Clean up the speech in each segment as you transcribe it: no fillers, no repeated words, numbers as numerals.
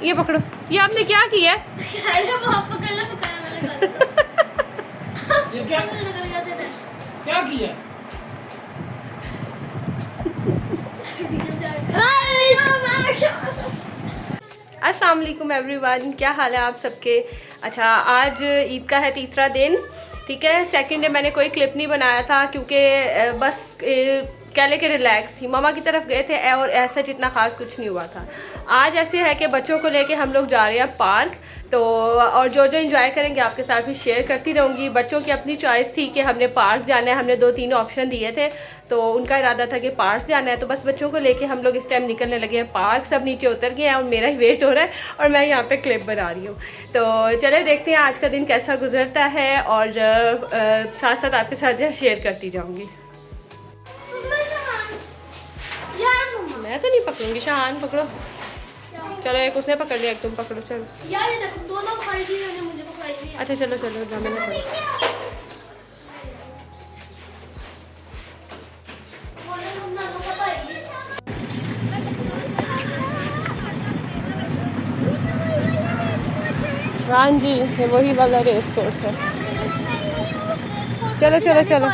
ये पकड़ो। ये आपने क्या किया है? क्या किया? अस्सलाम वालेकुम एवरीवन, क्या हाल है आप सबके। अच्छा, आज ईद का है तीसरा दिन, ठीक है। सेकंड डे मैंने कोई क्लिप नहीं बनाया था क्योंकि बस कह ले के रिलैक्स थी, ममा की तरफ गए थे और ऐसा जितना ख़ास कुछ नहीं हुआ था। आज ऐसे है कि बच्चों को लेके हम लोग जा रहे हैं पार्क, तो और जो एंजॉय करेंगे आपके साथ भी शेयर करती रहूँगी। बच्चों की अपनी चॉइस थी कि हमने पार्क जाना है, हमने 2-3 ऑप्शन दिए थे, तो उनका इरादा था कि पार्क जाना है। तो बस बच्चों को लेके हम लोग इस टाइम निकलने लगे हैं पार्क। सब नीचे उतर गए हैं और मेरा ही वेट हो रहा है और मैं यहाँ पे क्लिप बना रही हूँ। तो चले देखते हैं आज का दिन कैसा गुजरता है और साथ साथ आपके साथ जो शेयर करती जाऊँगी। मैं तो नहीं पकड़ूंगी, शाहान पकड़ो। चलो, एक उसने पकड़ लिया, एक तुम पकड़ो। चलो यार ये देखो, दोनों खड़ी थी, मैंने मुझे पकड़ाई थी। अच्छा चलो चलो, ड्रामे ना करो। हाँ जी, ये वही वाला रेस कोर्स है। चलो चलो चलो।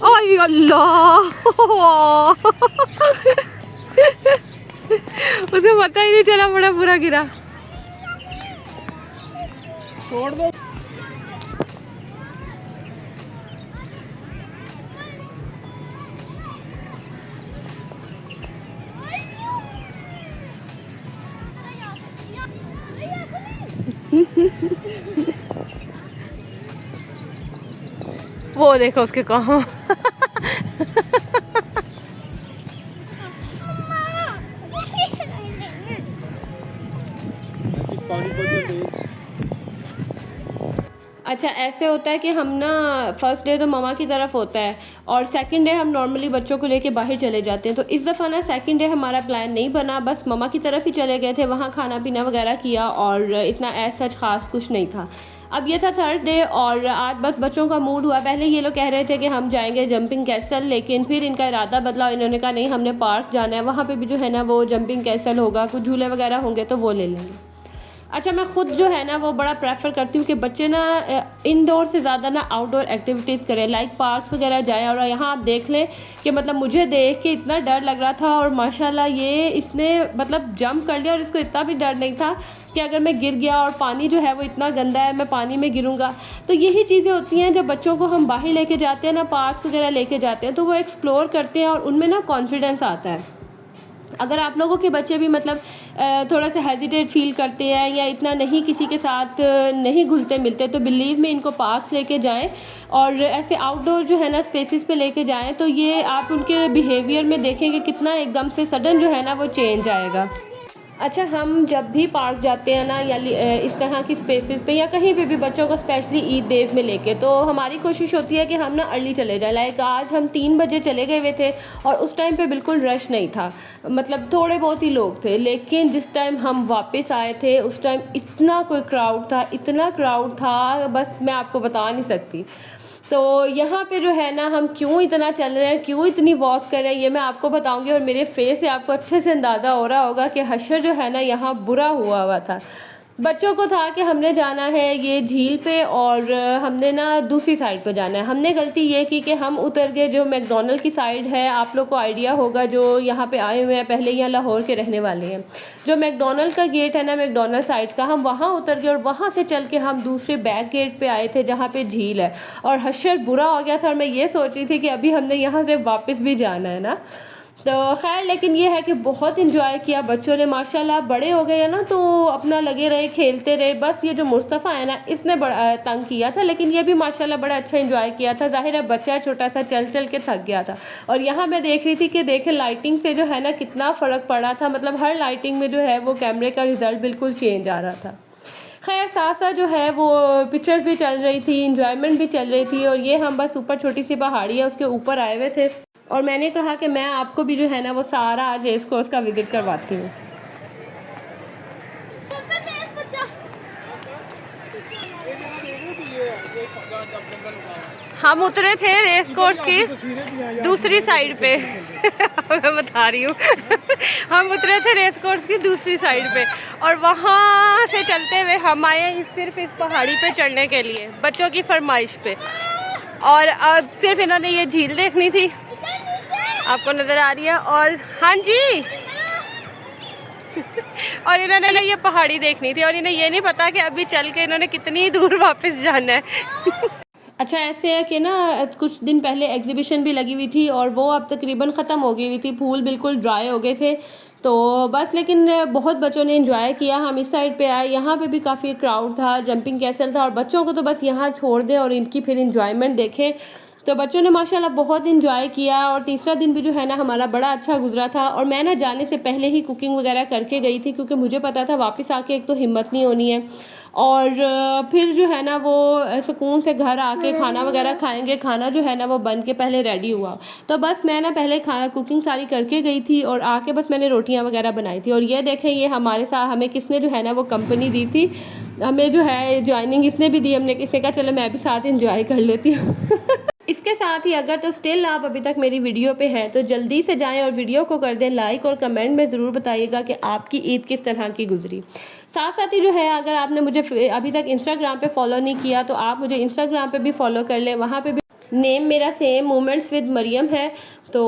ओय अल्लाह उसे पता ही नहीं चला, बड़ा बुरा गिरा। छोड़ दो। वो देखो उसके कहाँ अच्छा, ऐसे होता है कि हम ना फर्स्ट डे तो ममा की तरफ होता है और सेकंड डे हम नॉर्मली बच्चों को लेके बाहर चले जाते हैं। तो इस दफ़ा ना सेकंड डे हमारा प्लान नहीं बना, बस ममा की तरफ ही चले गए थे, वहाँ खाना पीना वगैरह किया और इतना ऐसा सच ख़ास कुछ नहीं था। अब ये था थर्ड डे और आज बस बच्चों का मूड हुआ। पहले ये लोग कह रहे थे कि हम जाएंगे जंपिंग कैसल, लेकिन फिर इनका इरादा बदला, इन्होंने कहा नहीं हमने पार्क जाना है, वहाँ पे भी जो है ना वो जंपिंग कैसल होगा, कुछ झूले वगैरह होंगे तो वो ले लेंगे। अच्छा, मैं ख़ुद जो है ना वो बड़ा प्रेफर करती हूँ कि बच्चे ना इनडोर से ज़्यादा ना आउटडोर एक्टिविटीज़ करें, लाइक पार्क्स वगैरह जाएं। और यहाँ आप देख लें कि मतलब मुझे देख के इतना डर लग रहा था और माशाल्लाह ये इसने मतलब जंप कर लिया और इसको इतना भी डर नहीं था कि अगर मैं गिर गया, और पानी जो है वो इतना गंदा है, मैं पानी में गिरूँगा। तो यही चीज़ें होती हैं जब बच्चों को हम बाहर लेके जाते हैं ना, पार्क्स वगैरह लेके जाते हैं, तो वो एक्सप्लोर करते हैं और उनमें ना कॉन्फिडेंस आता है। अगर आप लोगों के बच्चे भी मतलब थोड़ा सा हेजिटेट फील करते हैं या इतना नहीं किसी के साथ नहीं घुलते मिलते, तो बिलीव में इनको पार्क्स लेके जाएं और ऐसे आउटडोर जो है ना स्पेसेस पे लेके जाएं, तो ये आप उनके बिहेवियर में देखेंगे कितना एकदम से सडन जो है ना वो चेंज आएगा। अच्छा, हम जब भी पार्क जाते हैं ना या इस तरह की स्पेसेस पे या कहीं पे भी बच्चों को स्पेशली ईद डेज़ में लेके, तो हमारी कोशिश होती है कि हम ना अर्ली चले जाएं। लाइक आज हम 3 बजे चले गए हुए थे और उस टाइम पे बिल्कुल रश नहीं था, मतलब थोड़े बहुत ही लोग थे। लेकिन जिस टाइम हम वापस आए थे उस टाइम इतना कोई क्राउड था, इतना क्राउड था, बस मैं आपको बता नहीं सकती। तो यहाँ पे जो है ना हम क्यों इतना चल रहे हैं, क्यों इतनी वॉक कर रहे हैं, ये मैं आपको बताऊंगी। और मेरे फेस से आपको अच्छे से अंदाज़ा हो रहा होगा कि हशर जो है ना यहाँ बुरा हुआ था। बच्चों को था कि हमने जाना है ये झील पे और हमने ना दूसरी साइड पे जाना है। हमने गलती ये की कि हम उतर गए जो मैकडॉनल्ड की साइड है, आप लोग को आइडिया होगा जो यहाँ पे आए हुए हैं, पहले यहाँ लाहौर के रहने वाले हैं, जो मैकडॉनल्ड का गेट है ना मैकडॉनल्ड साइड का, हम वहाँ उतर गए और वहाँ से चल के हम दूसरे बैक गेट पे आए थे जहाँ पे झील है। और हशर बुरा हो गया था और मैं ये सोच रही थी कि अभी हमने यहाँ से वापस भी जाना है ना। तो खैर, लेकिन ये है कि बहुत इन्जॉय किया बच्चों ने, माशाल्लाह बड़े हो गए हैं ना तो अपना लगे रहे, खेलते रहे। बस ये जो मुस्तफ़ा है ना इसने बड़ा तंग किया था, लेकिन ये भी माशाल्लाह बड़ा अच्छा इन्जॉय किया था। ज़ाहिर है बच्चा छोटा सा चल चल के थक गया था। और यहाँ मैं देख रही थी कि देखें लाइटिंग से जो है ना कितना फ़र्क पड़ा था, मतलब हर लाइटिंग में जो है वो कैमरे का रिज़ल्ट बिल्कुल चेंज आ रहा था। खैर, साथ साथ जो है वो पिक्चर्स भी चल रही थी, इंजॉयमेंट भी चल रही थी। और ये हम बस ऊपर छोटी सी पहाड़ी है उसके ऊपर आए हुए थे और मैंने कहा कि मैं आपको भी जो है ना वो सारा आज रेस कोर्स का विज़िट करवाती हूँ। हम उतरे थे रेस कोर्स की दूसरी साइड पे मैं बता रही हूँ हम उतरे थे रेस कोर्स की दूसरी साइड पे और वहाँ से चलते हुए हम आए सिर्फ इस पहाड़ी पे चढ़ने के लिए बच्चों की फरमाइश पे। और अब सिर्फ इन्होंने ये झील देखनी थी, आपको नज़र आ रही है, और हाँ जी और इन्होंने ये पहाड़ी देखनी थी और इन्हें ये नहीं पता कि अभी चल के इन्होंने कितनी दूर वापस जाना है। अच्छा ऐसे है कि ना कुछ दिन पहले एग्जीबिशन भी लगी हुई थी और वो अब तकरीबन ख़त्म हो गई हुई थी, फूल बिल्कुल ड्राई हो गए थे तो बस, लेकिन बहुत बच्चों ने एंजॉय किया। हम इस साइड पे आए, यहाँ पे भी काफ़ी क्राउड था, जंपिंग कैसल था और बच्चों को तो बस यहाँ छोड़ दें और इनकी फिर इंजॉयमेंट देखें। तो बच्चों ने माशाल्लाह बहुत इंजॉय किया और तीसरा दिन भी जो है ना हमारा बड़ा अच्छा गुजरा था। और मैं ना जाने से पहले ही कुकिंग वगैरह करके गई थी क्योंकि मुझे पता था वापस आके एक तो हिम्मत नहीं होनी है और फिर जो है ना वो सुकून से घर आके खाना वगैरह खाएंगे, खाना जो है ना वो बन के पहले रेडी हुआ। तो बस मैं ना पहले कुकिंग सारी करके गई थी और आके बस मैंने रोटियां वगैरह बनाई थी। और ये देखें ये हमारे साथ हमें किसने जो है ना वो कंपनी दी थी, हमें जो है ज्वाइनिंग इसने भी दी। हमने किसने कहा चलो मैं भी साथ इंजॉय कर लेती हूँ इसके साथ ही अगर तो स्टिल आप अभी तक मेरी वीडियो पे हैं तो जल्दी से जाएं और वीडियो को कर दें लाइक और कमेंट में ज़रूर बताइएगा कि आपकी ईद किस तरह की गुजरी। साथ साथ ही जो है अगर आपने मुझे अभी तक इंस्टाग्राम पे फॉलो नहीं किया तो आप मुझे इंस्टाग्राम पे भी फॉलो कर लें, वहाँ पे भी नेम मेरा सेम मोमेंट्स विद मरियम है। तो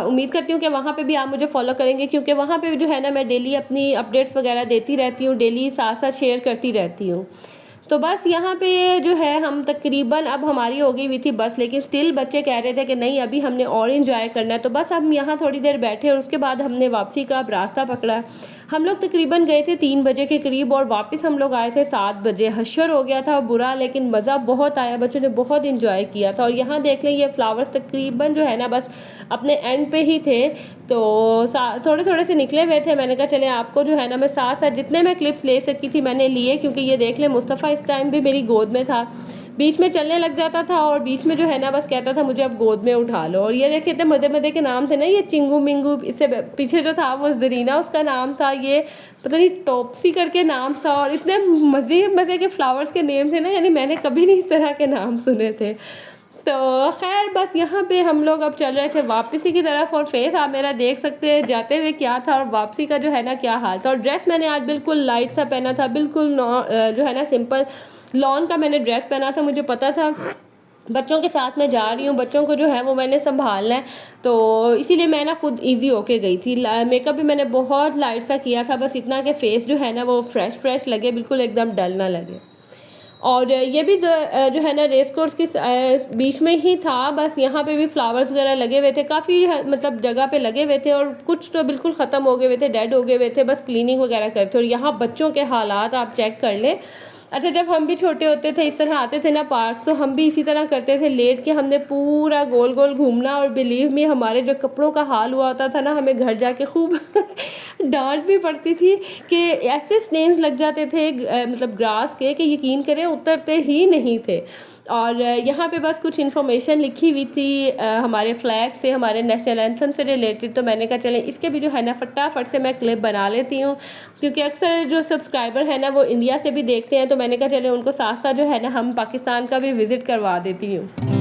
उम्मीद करती हूँ कि वहाँ पे भी आप मुझे फॉलो करेंगे क्योंकि वहाँ पे जो है ना मैं डेली अपनी अपडेट्स वगैरह देती रहती हूँ, डेली साथ साथ शेयर करती रहती हूँ। तो बस यहाँ पे जो है हम तकरीबन अब हमारी हो गई हुई थी बस, लेकिन स्टिल बच्चे कह रहे थे कि नहीं अभी हमने और इंजॉय करना है। तो बस हम यहाँ थोड़ी देर बैठे और उसके बाद हमने वापसी का अब रास्ता पकड़ा। हम लोग तकरीबन गए थे 3 बजे के करीब और वापस हम लोग आए थे 7 बजे। हशर हो गया था बुरा, लेकिन मज़ा बहुत आया, बच्चों ने बहुत इंजॉय किया था। और यहाँ देख लें ये फ्लावर्स तकरीबन जो है ना बस अपने एंड पे ही थे तो थोड़े थोड़े से निकले हुए थे। मैंने कहा चले आपको जो है ना मैं साथ साथ जितने मैं क्लिप्स ले सकी थी मैंने लिए, क्योंकि ये देख लें मुस्तफ़ा इस टाइम भी मेरी गोद में था, बीच में चलने लग जाता था और बीच में जो है ना बस कहता था मुझे अब गोद में उठा लो। और ये देखे थे मज़े मज़े के नाम थे ना, ये चिंगू मिंगू, इससे पीछे जो था वो जरीना उसका नाम था, ये पता नहीं टॉपसी करके नाम था। और इतने मज़े मज़े के फ्लावर्स के नेम थे ना, यानी मैंने कभी नहीं इस तरह के नाम सुने थे। तो खैर बस यहाँ पे हम लोग अब चल रहे थे वापसी की तरफ और फेस आप मेरा देख सकते हैं जाते हुए क्या था और वापसी का जो है ना क्या हाल था। और ड्रेस मैंने आज बिल्कुल लाइट सा पहना था, बिल्कुल जो है ना सिंपल लॉन का मैंने ड्रेस पहना था। मुझे पता था बच्चों के साथ मैं जा रही हूँ, बच्चों को जो है वो मैंने संभालना है, तो इसीलिए मैं ना खुद इजी होके गई थी। मेकअप भी मैंने बहुत लाइट सा किया था, बस इतना कि फेस जो है ना वो फ्रेश लगे, बिल्कुल एकदम डल ना लगे। और ये भी जो है ना रेस कोर्स की बीच में ही था, बस यहाँ पे भी फ्लावर्स वगैरह लगे हुए थे, काफ़ी मतलब जगह पे लगे हुए थे और कुछ तो बिल्कुल ख़त्म हो गए हुए थे, डेड हो गए हुए थे, बस क्लीनिंग वगैरह करते। और यहाँ बच्चों के हालात आप चेक कर लें। अच्छा जब हम भी छोटे होते थे इस तरह आते थे ना पार्क, तो हम भी इसी तरह करते थे, लेट के हमने पूरा गोल गोल घूमना। और बिलीव मी हमारे जो कपड़ों का हाल हुआ होता था ना, हमें घर जाके खूब डांट भी पड़ती थी कि ऐसे स्टेन्स लग जाते थे मतलब ग्रास के कि यकीन करें उतरते ही नहीं थे। और यहाँ पे बस कुछ इन्फॉर्मेशन लिखी हुई थी हमारे फ्लैग से, हमारे नेशनल एंथम से रिलेटेड। तो मैंने कहा चलें इसके भी जो है ना फटाफट से मैं क्लिप बना लेती हूँ, क्योंकि अक्सर जो सब्सक्राइबर है ना वो इंडिया से भी देखते हैं, तो मैंने कहा चले उनको साथ साथ जो है ना हम पाकिस्तान का भी विज़िट करवा देती हूँ।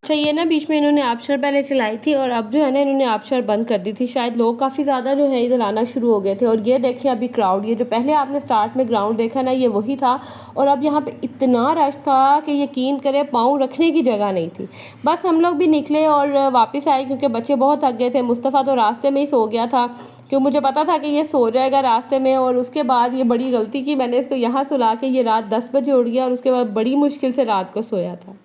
अच्छा ये ना बीच में इन्होंने आबशर पहले चलाई थी और अब जो है ना इन्होंने आबशर बंद कर दी थी, शायद लोग काफ़ी ज़्यादा जो है इधर आना शुरू हो गए थे। और ये देखिए अभी क्राउड, ये जो पहले आपने स्टार्ट में ग्राउंड देखा ना ये वही था। और अब यहाँ पे इतना रश था कि यकीन करें पाँव रखने की जगह नहीं थी। बस हम लोग भी निकले और वापस आए क्योंकि बच्चे बहुत थक गए थे। मुस्तफ़ा तो रास्ते में ही सो गया था क्योंकि मुझे पता था कि ये सो जाएगा रास्ते में। और उसके बाद ये बड़ी गलती की, मैंने इसको यहाँ सुला के ये रात 10 बजे उठ गया और उसके बाद बड़ी मुश्किल से रात को सोया था।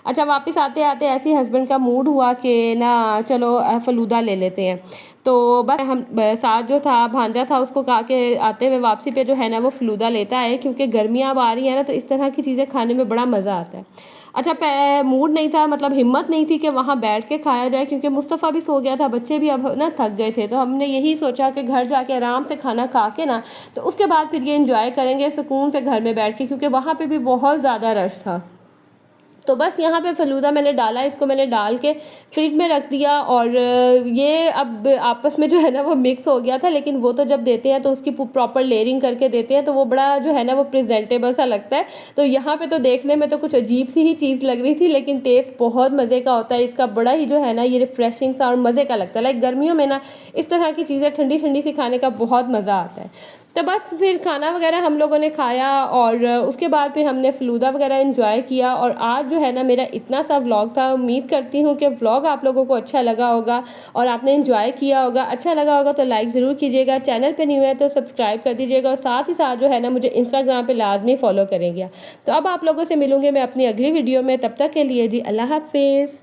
अच्छा वापस आते आते ऐसे ही हस्बैंड का मूड हुआ कि ना चलो फ़लूदा ले लेते हैं। तो बस हम साथ जो था भांजा था उसको कहा के आते हुए वापसी पे जो है ना वो फ़लूदा लेता है, क्योंकि गर्मियाँ अब आ रही हैं ना तो इस तरह की चीज़ें खाने में बड़ा मज़ा आता है। अच्छा मूड नहीं था, मतलब हिम्मत नहीं थी कि वहाँ बैठ के खाया जाए, क्योंकि मुस्तफ़ा भी सो गया था, बच्चे भी अब ना थक गए थे। तो हमने यही सोचा कि घर जाके आराम से खाना खा के ना, तो उसके बाद फिर ये एंजॉय करेंगे सुकून से घर में बैठ के, क्योंकि वहाँ पे भी बहुत ज़्यादा रश था। तो बस यहाँ पे फ़लूदा मैंने डाला, इसको मैंने डाल के फ्रिज में रख दिया, और ये अब आपस में जो है ना वो मिक्स हो गया था। लेकिन वो तो जब देते हैं तो उसकी प्रॉपर लेयरिंग करके देते हैं, तो वो बड़ा जो है ना वो प्रेजेंटेबल सा लगता है। तो यहाँ पे तो देखने में तो कुछ अजीब सी ही चीज़ लग रही थी, लेकिन टेस्ट बहुत मज़े का होता है इसका, बड़ा ही जो है ना ये रिफ़्रेशिंग सा और मज़े का लगता है। लाइक गर्मियों में ना इस तरह की चीज़ें ठंडी ठंडी सी खाने का बहुत मज़ा आता है। तो बस फिर खाना वगैरह हम लोगों ने खाया, और उसके बाद फिर हमने फ़लूदा वगैरह एंजॉय किया। और आज जो है ना मेरा इतना सा व्लॉग था। उम्मीद करती हूँ कि व्लॉग आप लोगों को अच्छा लगा होगा और आपने एंजॉय किया होगा। अच्छा लगा होगा तो लाइक ज़रूर कीजिएगा, चैनल पे न्यू है तो सब्सक्राइब कर दीजिएगा, और साथ ही साथ जो है ना मुझे इंस्टाग्राम पे लाजमी फॉलो करेंगे। तो अब आप लोगों से मिलूँगी मैं अपनी अगली वीडियो में, तब तक के लिए जी अल्लाह हाफिज़।